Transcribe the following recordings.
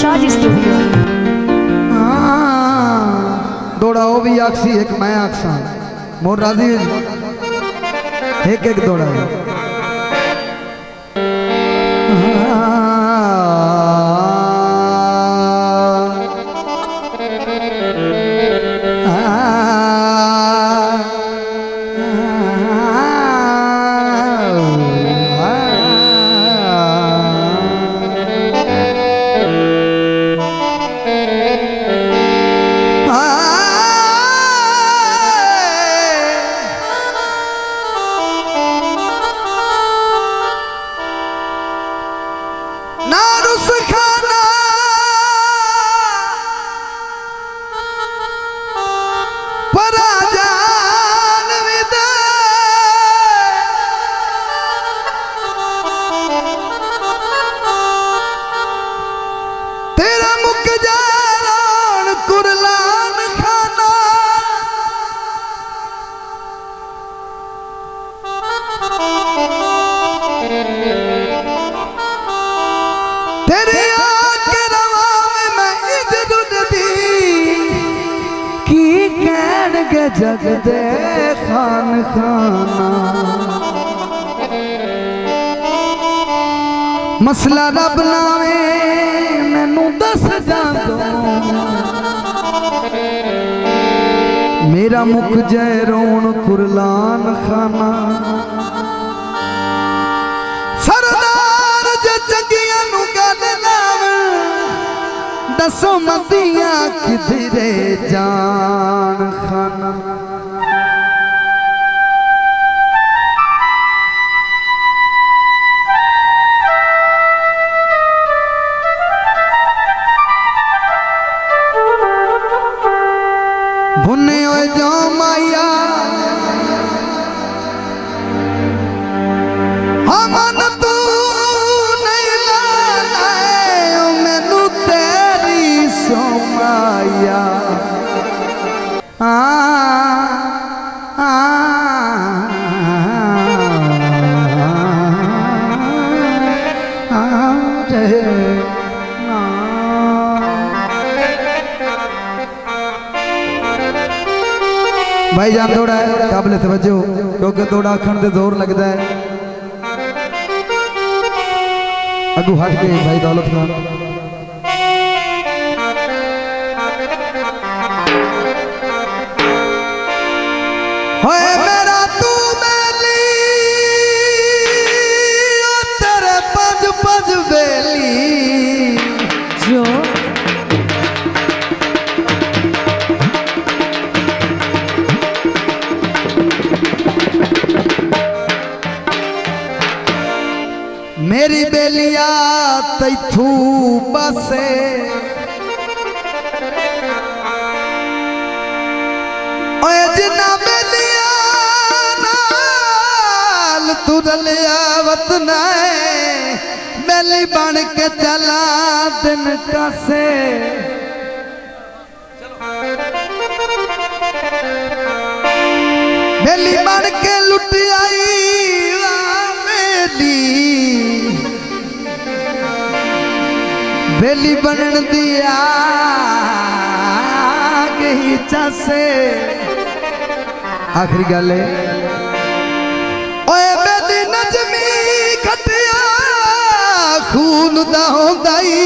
शादी स्टूडियो। दौड़ा वो भी आखसी एक मैं आखसा मोर राजी एक एक दौड़ा जग दे खान खाना मसला रब लावे मैनू दस जादो मेरा मुख जय रोण कुरलान खाना सरदार जे चंगियां नू गल लावे दसो मदियां किधरे जान खाना भुने होए जो माया हमन तू नहीं लाए मैनू तेरी सोमाया भाई जान दौड़ा है काबिल तवज्जो क्योंकि दौड़ा आखण दे जोर लगता है अगू हट के भाई दौलत खान होए मेरा तू बेली ओ तेरे पज पज बेली जो मेरी बेलिया तैथू बसे ओए जिन्ना बेलिया नाल तू रलिया वतना बेली बन के चला दिन कसे बेली बन के लुट आई बेली बनन दिया ही चासे आखिरी गल है ओए बेली नजमी खटिया खून दा होंदाई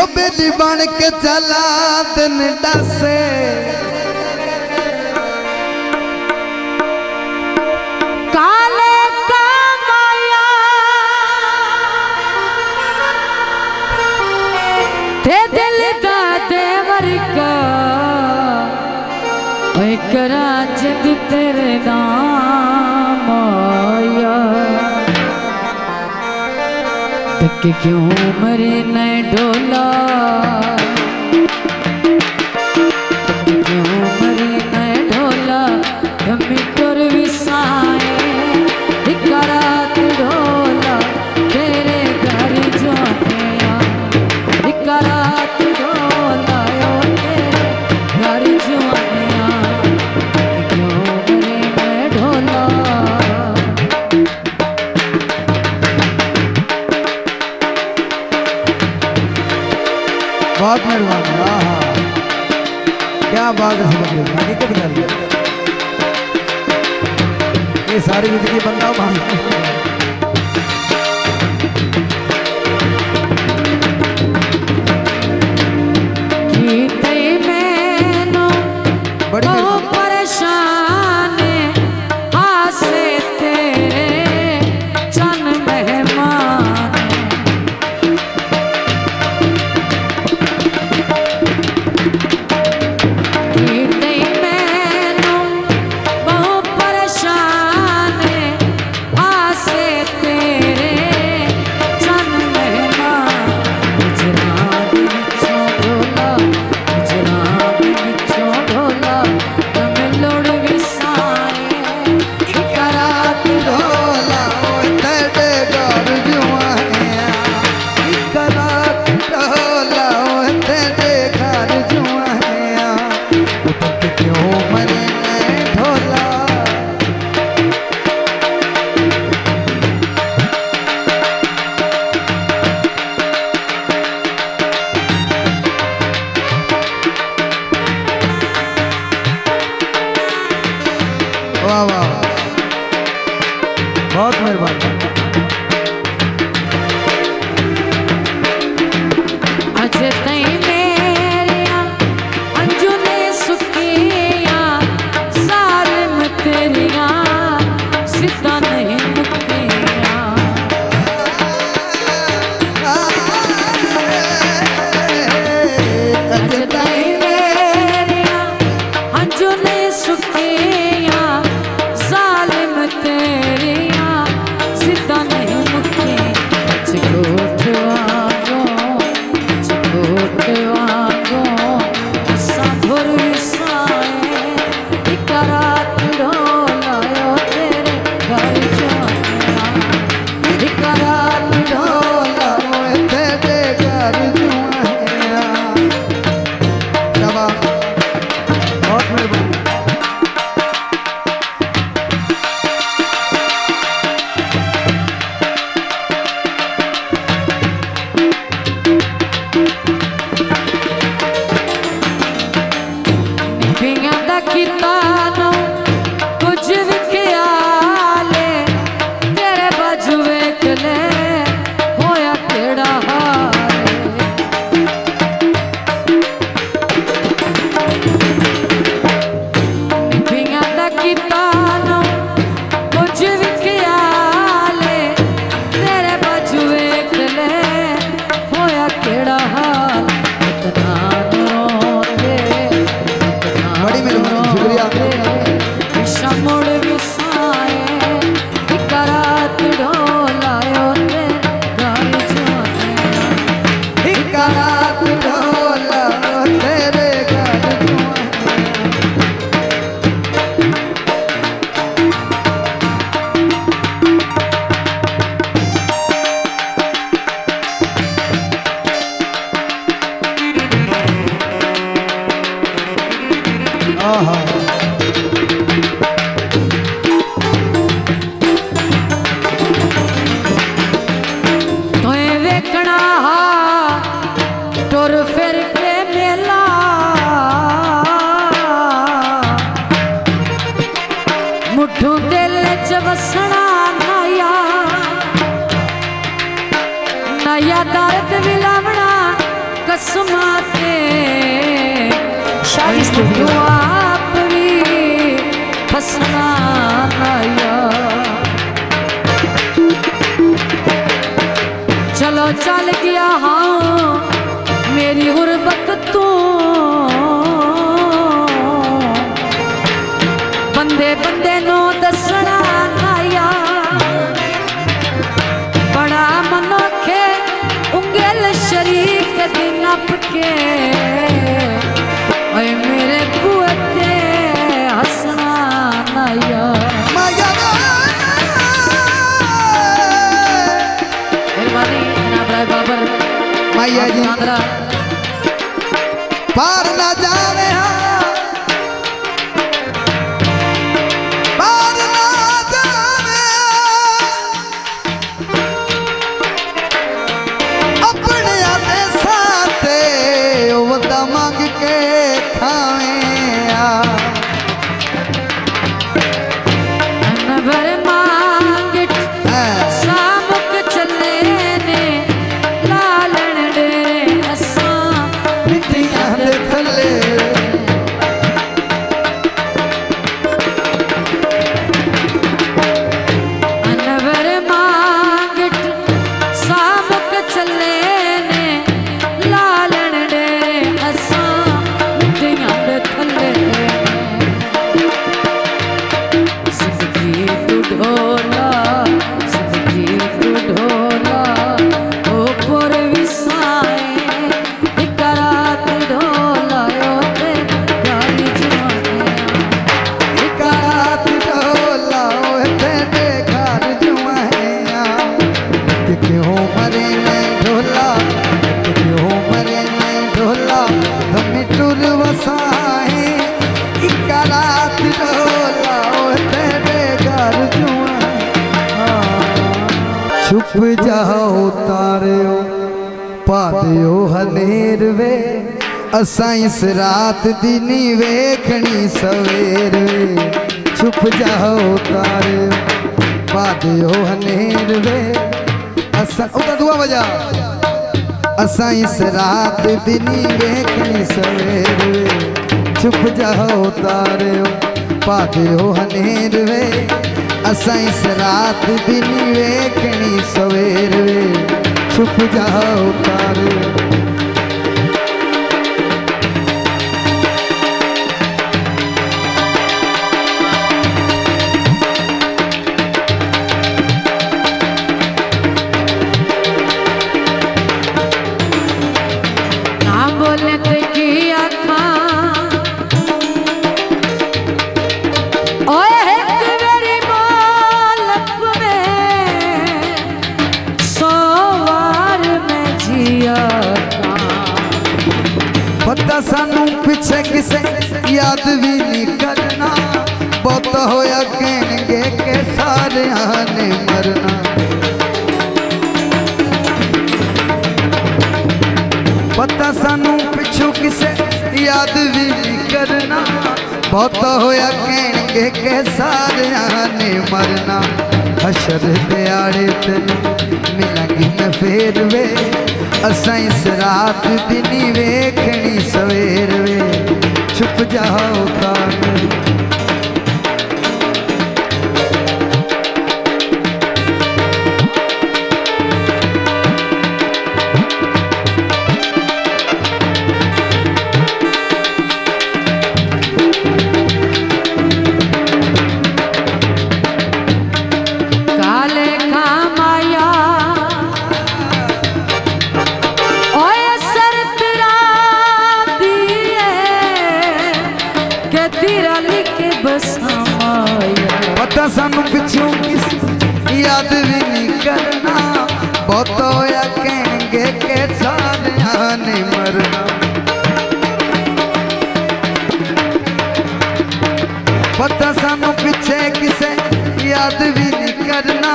ओ बेली बन के चला दिन दसे करा जग तेरे नाम आया तक क्यों मरे न डोला तक क्यों मरे न डोला मिटर विसाए करात डोला तेरे घर जाने करात डोला तेरे घर जाने बहुत मेहरबानी। हाँ हाँ, क्या बात है सुबह हकीकत कर ये सारी जिंदगी बंदा मांग बड़ी परेशान आसे तेरे चन मेहमान मैनू बहु परेशान आसे तेरे चन मेहमान गुजरात बिचों ढोला गुजरात बिचों ढोला तमिलोड़ विसाए करात ढोला तेरे घर जुआया करात ढोला तेरे घर जुआया क्यों मरे मैं ढोला वाह वाह बहुत मेहरबानी। अजे तई मेरिया अंजू ने सुकिया सालम तेरिया सिद्धा नहीं मुकिया अजे तई मेरिया अंजू ने सुकिया सालम तेरिया सिद्धा नहीं मुकिया चिकोटवागो चिकोटवागो साधुर विसाए इकरात ढोलायो तेरे घर जाया इकरात ढोला तेरे घर जुआया शाबाश बहुत मेहरबानी। पिंगा दा कितानो कुछ भी ख्याले तेरे बाजू वेख ले होया केड़ा हाल पिंगा दा कितानो कुछ भी ख्याले तेरे बाजू वेख ले होया केड़ा हाल इतना रोते बड़ी मेहरबानी, शुक्रिया। शमुड़ विसाए करात ढोलायो तेरे घर जाया करात ढोला तेरे घर जुआया आहा तोए वेखना टुर फिर के मेला मुठू दिल च वसना नया नया दर्द विलावना कसमा ते तू आप भी फसना नया चलो चल गया हाँ मेरी गुरबत तू बंदे बंदे नो दसना आया बड़ा मनोखे उंगल शरीक दिन अपके ओए मेरे कुएते हसना आया मेहरबानी जनाब राय बाबर मैया जी आंध्रा पार ना जाने पार ना जाने अपने आते साथे पादियो हनेर वे असां इस रात दी नी वेखनी सवेर वे छुप जाओ तारे पादियो हनेर वे असां उदा दुआ बजा असां इस रात दी नी वेखनी सवेर वे छुप जाओ तारे पादियो हनेर वे असां इस रात दी नी वेखनी सवेर वे छुप जाओ तारे पता सानू पिछे किसे याद भी नहीं करना बहुत होया कहणगे के सारे ने मरना पता सानू पिछू किसे याद भी नहीं करना बहुत होया कहणगे के सारे ने मरना हशर दिहाड़े तेन मिलांगी मैं फेर वे असां इस रात दी नी वेखनी सवेर वे छुप जाओ तारे पता सानू पिछू किस याद भी नहीं करना बहुत होया कहणगे के सारे ने मरना पता सानू पिछे किसे याद भी नहीं करना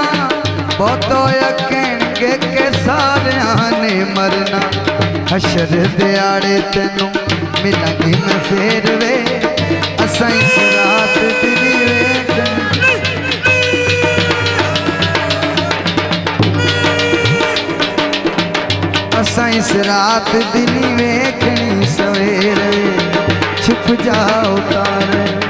बहुत होया कहणगे के सारे ने मरना हशर दिहाड़े तेनू मिलांगी मैं फेर वे असां इस रात दी नी वेखनी असां इस रात दी नी वेखनी सवेर छुप जाओ तारे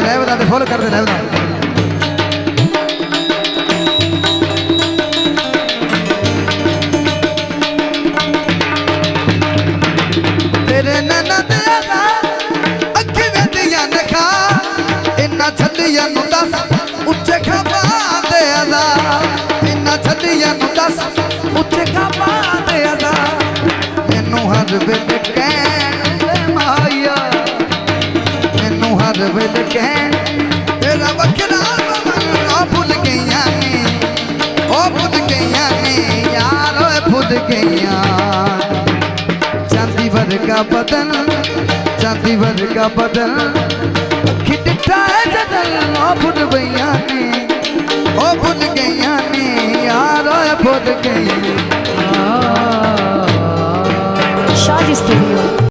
ले बता दे फॉलो कर दे ले बता तेरे नैना तेरा अखी वेंदियां नखा इन्ना छलियां नु दस उच्चे खपा दे अदा इन्ना छलियां नु दस उच्चे खपा दे अदा मैनू हर वेले कहंदे माया हर वेल कहन तेरा बकरा भुल गईया ने ओ भुल गईया ने यार भुल गईया चांदी वर्गा बदन चांदी वर्गा बदन अखी डिठा है जदल ओ भुल गईया ने ओ भुल गईया ने यार भुल गईया Shadi Studio